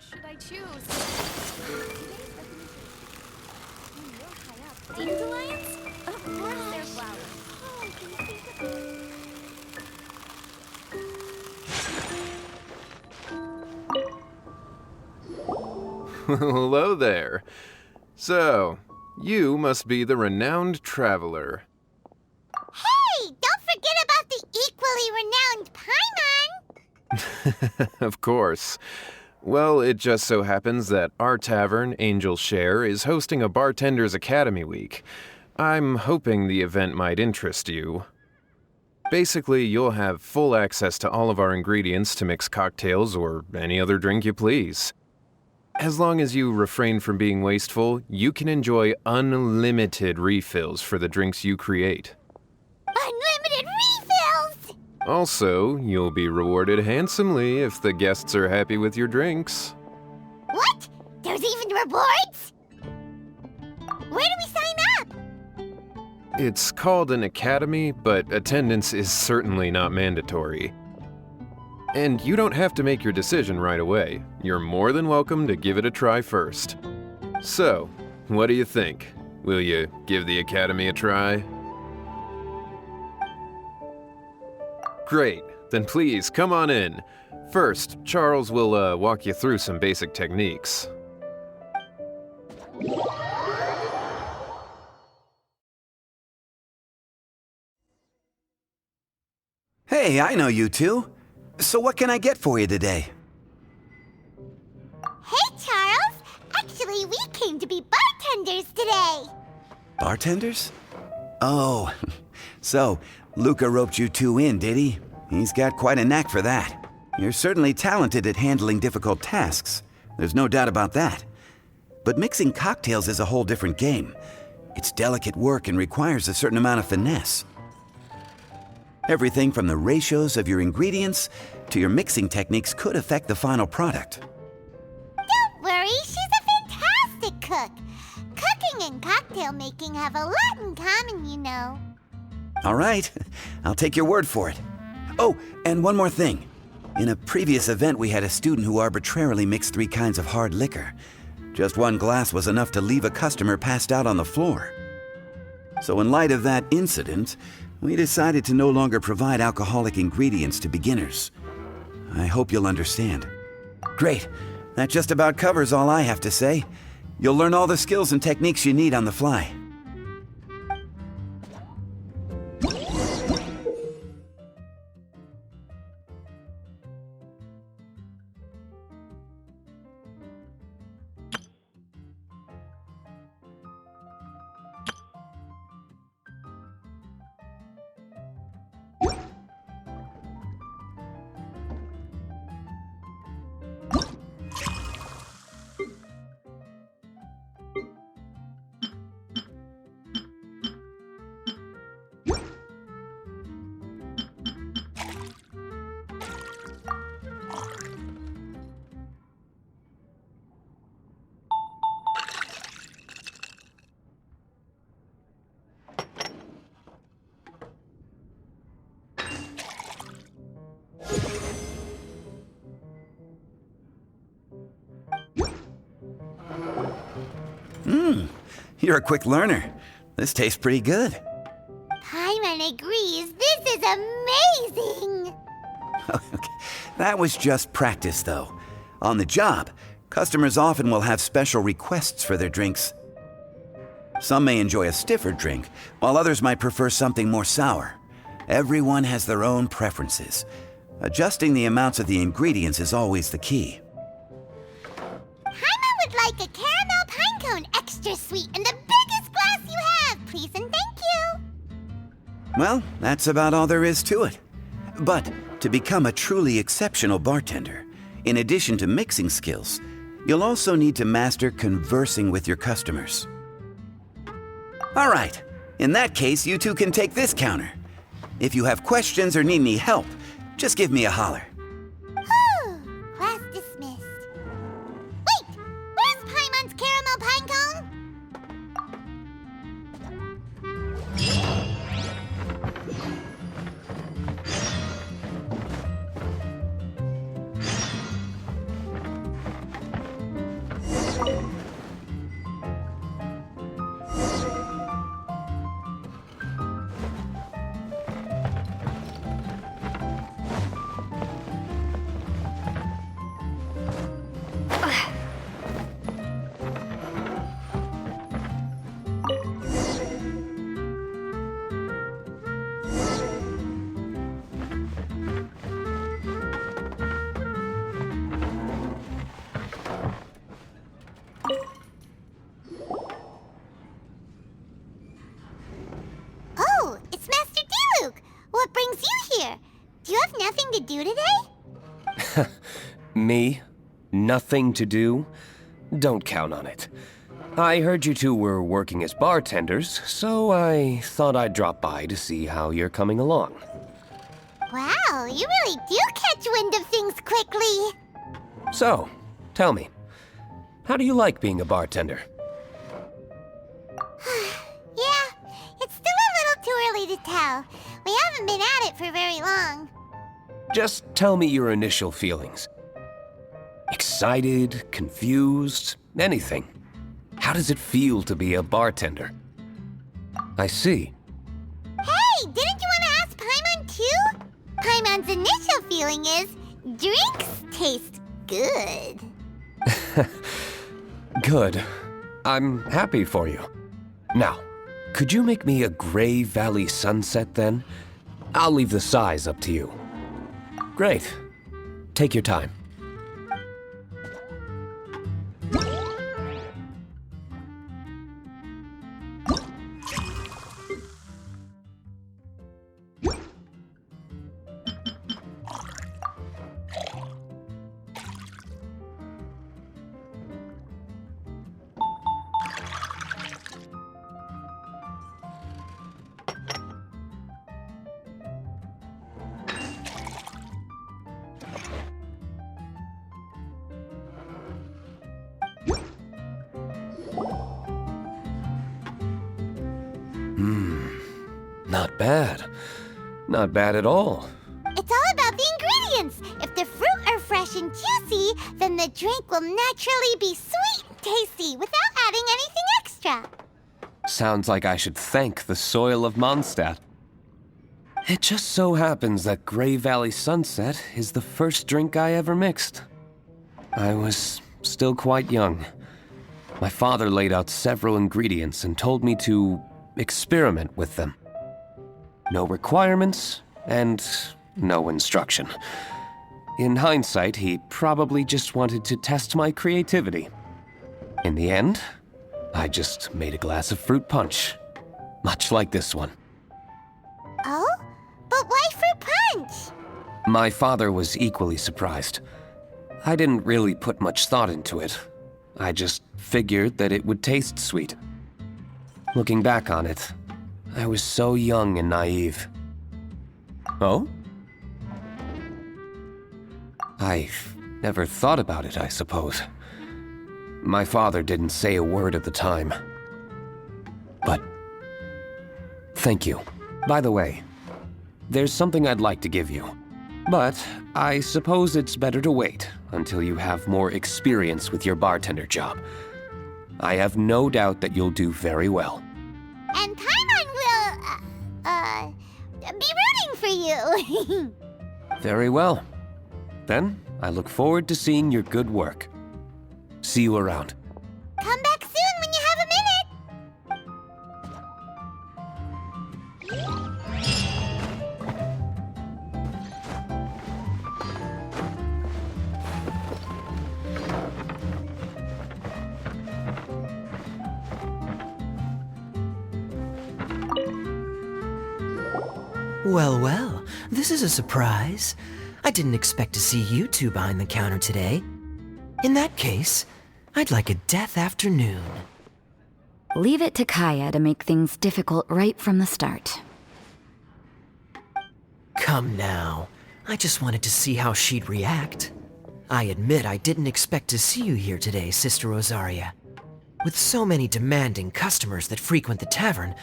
Should I choose? Dandelions? Of course they're flowers. Oh, can you think of... Hello there. So, you must be the renowned traveler. Hey, don't forget about the equally renowned Paimon! Of course. Well, it just so happens that our tavern, Angel's Share, is hosting a Bartender's Academy Week. I'm hoping the event might interest you. Basically, you'll have full access to all of our ingredients to mix cocktails or any other drink you please. As long as you refrain from being wasteful, you can enjoy unlimited refills for the drinks you create. Unlimited refills! Also, you'll be rewarded handsomely if the guests are happy with your drinks. What? There's even rewards? Where do we sign up? It's called an academy, but attendance is certainly not mandatory. And you don't have to make your decision right away. You're more than welcome to give it a try first. So, what do you think? Will you give the academy a try? Great, then please come on in. First, Charles will walk you through some basic techniques. Hey, I know you two. So what can I get for you today? Hey, Charles! Actually, we came to be bartenders today! Bartenders? Oh, so Luca roped you two in, did he? He's got quite a knack for that. You're certainly talented at handling difficult tasks. There's no doubt about that. But mixing cocktails is a whole different game. It's delicate work and requires a certain amount of finesse. Everything from the ratios of your ingredients to your mixing techniques could affect the final product. Don't worry, she's a fantastic cook. Cooking and cocktail making have a lot in common, you know. All right, I'll take your word for it. Oh, and one more thing. In a previous event, we had a student who arbitrarily mixed 3 kinds of hard liquor. Just 1 glass was enough to leave a customer passed out on the floor. So in light of that incident, we decided to no longer provide alcoholic ingredients to beginners. I hope you'll understand. Great. That just about covers all I have to say. You'll learn all the skills and techniques you need on the fly. You're a quick learner. This tastes pretty good. Paimon agrees. This is amazing! Okay. That was just practice, though. On the job, customers often will have special requests for their drinks. Some may enjoy a stiffer drink, while others might prefer something more sour. Everyone has their own preferences. Adjusting the amounts of the ingredients is always the key. Paimon would like a caramel pine cone extra sweet and the biggest glass you have, please and thank you! Well, that's about all there is to it. But to become a truly exceptional bartender, in addition to mixing skills, you'll also need to master conversing with your customers. All right, in that case, you two can take this counter. If you have questions or need any help, just give me a holler. Whew, today? Me? Nothing to do? Don't count on it. I heard you two were working as bartenders, so I thought I'd drop by to see how you're coming along. Wow, you really do catch wind of things quickly. So, tell me, how do you like being a bartender? Yeah, it's still a little too early to tell. We haven't been at it for very long. Just tell me your initial feelings. Excited, confused, anything. How does it feel to be a bartender? I see. Hey, didn't you want to ask Paimon too? Paimon's initial feeling is drinks taste good. Good. I'm happy for you. Now, could you make me a Gray Valley sunset then? I'll leave the size up to you. Great. Take your time. Not bad. Not bad at all. It's all about the ingredients. If the fruit are fresh and juicy, then the drink will naturally be sweet and tasty without adding anything extra. Sounds like I should thank the soil of Mondstadt. It just so happens that Gray Valley Sunset is the first drink I ever mixed. I was still quite young. My father laid out several ingredients and told me to experiment with them. No requirements and no instruction. In hindsight, he probably just wanted to test my creativity. In the end, I just made a glass of fruit punch, much like this one. Oh? But why fruit punch? My father was equally surprised. I didn't really put much thought into it. I just figured that it would taste sweet. Looking back on it, I was so young and naive. Oh? I've never thought about it, I suppose. My father didn't say a word at the time. But thank you. By the way, there's something I'd like to give you. But I suppose it's better to wait until you have more experience with your bartender job. I have no doubt that you'll do very well. And Paimon will, be rooting for you. Very well. Then, I look forward to seeing your good work. See you around. Come back soon when you have a minute. Well, well, this is a surprise. I didn't expect to see you two behind the counter today. In that case, I'd like a death afternoon. Leave it to Kaya to make things difficult right from the start. Come now. I just wanted to see how she'd react. I admit I didn't expect to see you here today, Sister Rosaria. With so many demanding customers that frequent the tavern,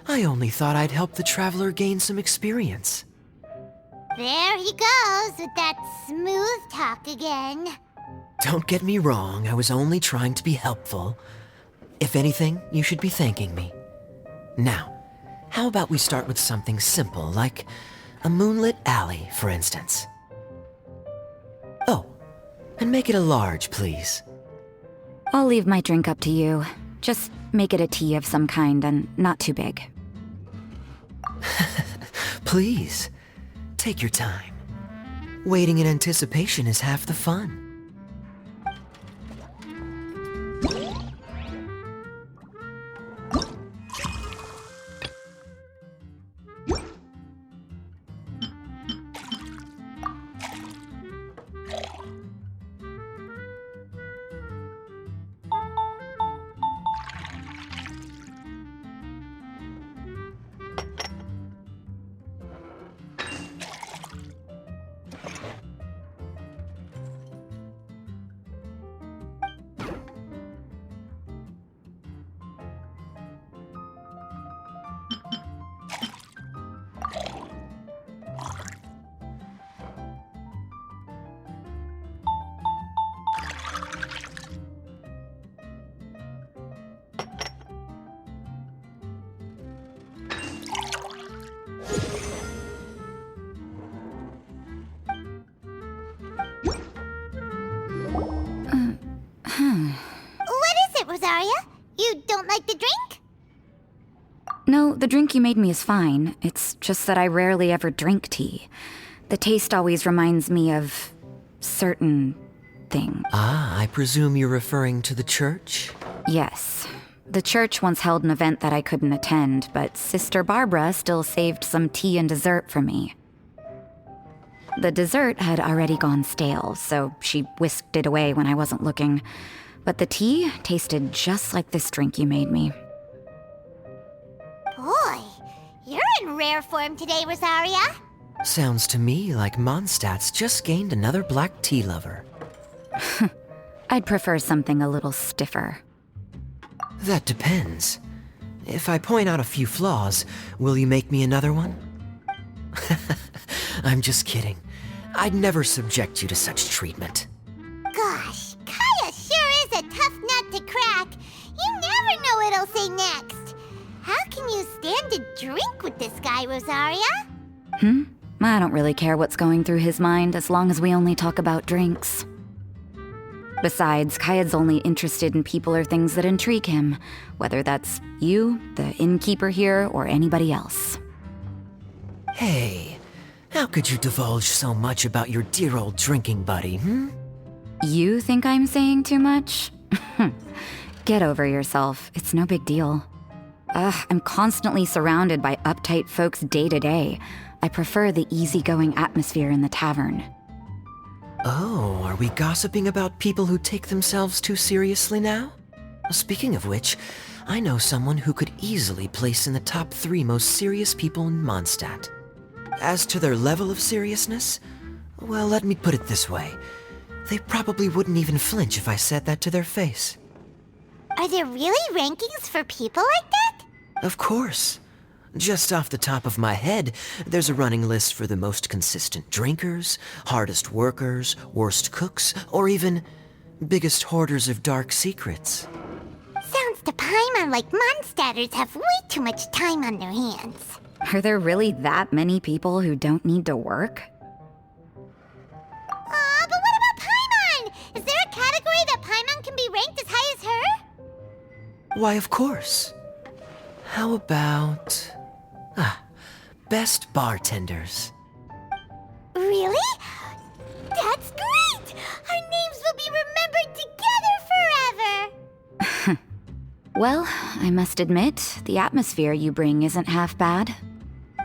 I only thought I'd help the traveler gain some experience. There he goes with that smooth talk again. Don't get me wrong, I was only trying to be helpful. If anything, you should be thanking me. Now, how about we start with something simple, like a moonlit alley, for instance? Oh, and make it a large, please. I'll leave my drink up to you. Just make it a tea of some kind and not too big. Please, take your time. Waiting in anticipation is half the fun. You don't like the drink? No, the drink you made me is fine. It's just that I rarely ever drink tea. The taste always reminds me of certain things. Ah, I presume you're referring to the church? Yes. The church once held an event that I couldn't attend, but Sister Barbara still saved some tea and dessert for me. The dessert had already gone stale, so she whisked it away when I wasn't looking. But the tea tasted just like this drink you made me. Boy, you're in rare form today, Rosaria. Sounds to me like Mondstadt's just gained another black tea lover. I'd prefer something a little stiffer. That depends. If I point out a few flaws, will you make me another one? I'm just kidding. I'd never subject you to such treatment. Gosh, Kaya sure is a tough nut to crack. You never know what he'll say next. How can you stand to drink with this guy, Rosaria? I don't really care what's going through his mind as long as we only talk about drinks. Besides, Kayad's only interested in people or things that intrigue him, whether that's you, the innkeeper here, or anybody else. Hey, how could you divulge so much about your dear old drinking buddy, You think I'm saying too much? Get over yourself. It's no big deal. I'm constantly surrounded by uptight folks day to day. I prefer the easygoing atmosphere in the tavern. Oh, are we gossiping about people who take themselves too seriously now? Speaking of which, I know someone who could easily place in the top 3 most serious people in Mondstadt. As to their level of seriousness, well, let me put it this way. They probably wouldn't even flinch if I said that to their face. Are there really rankings for people like that? Of course. Just off the top of my head, there's a running list for the most consistent drinkers, hardest workers, worst cooks, or even biggest hoarders of dark secrets. Sounds to Paimon like Mondstadters have way too much time on their hands. Are there really that many people who don't need to work? Aw, but what about Paimon? Is there a category that Paimon can be ranked as high as her? Why, of course. How about... best bartenders. Really? That's great! Our names will be remembered together forever! Well, I must admit, the atmosphere you bring isn't half bad.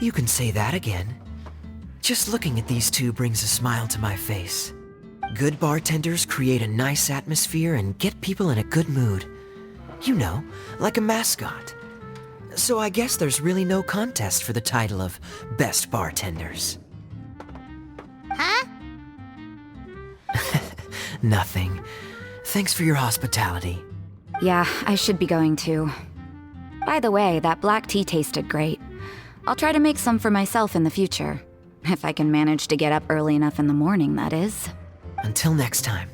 You can say that again. Just looking at these two brings a smile to my face. Good bartenders create a nice atmosphere and get people in a good mood. You know, like a mascot. So I guess there's really no contest for the title of Best Bartenders. Huh? Nothing. Thanks for your hospitality. Yeah, I should be going too. By the way, that black tea tasted great. I'll try to make some for myself in the future. If I can manage to get up early enough in the morning, that is. Until next time.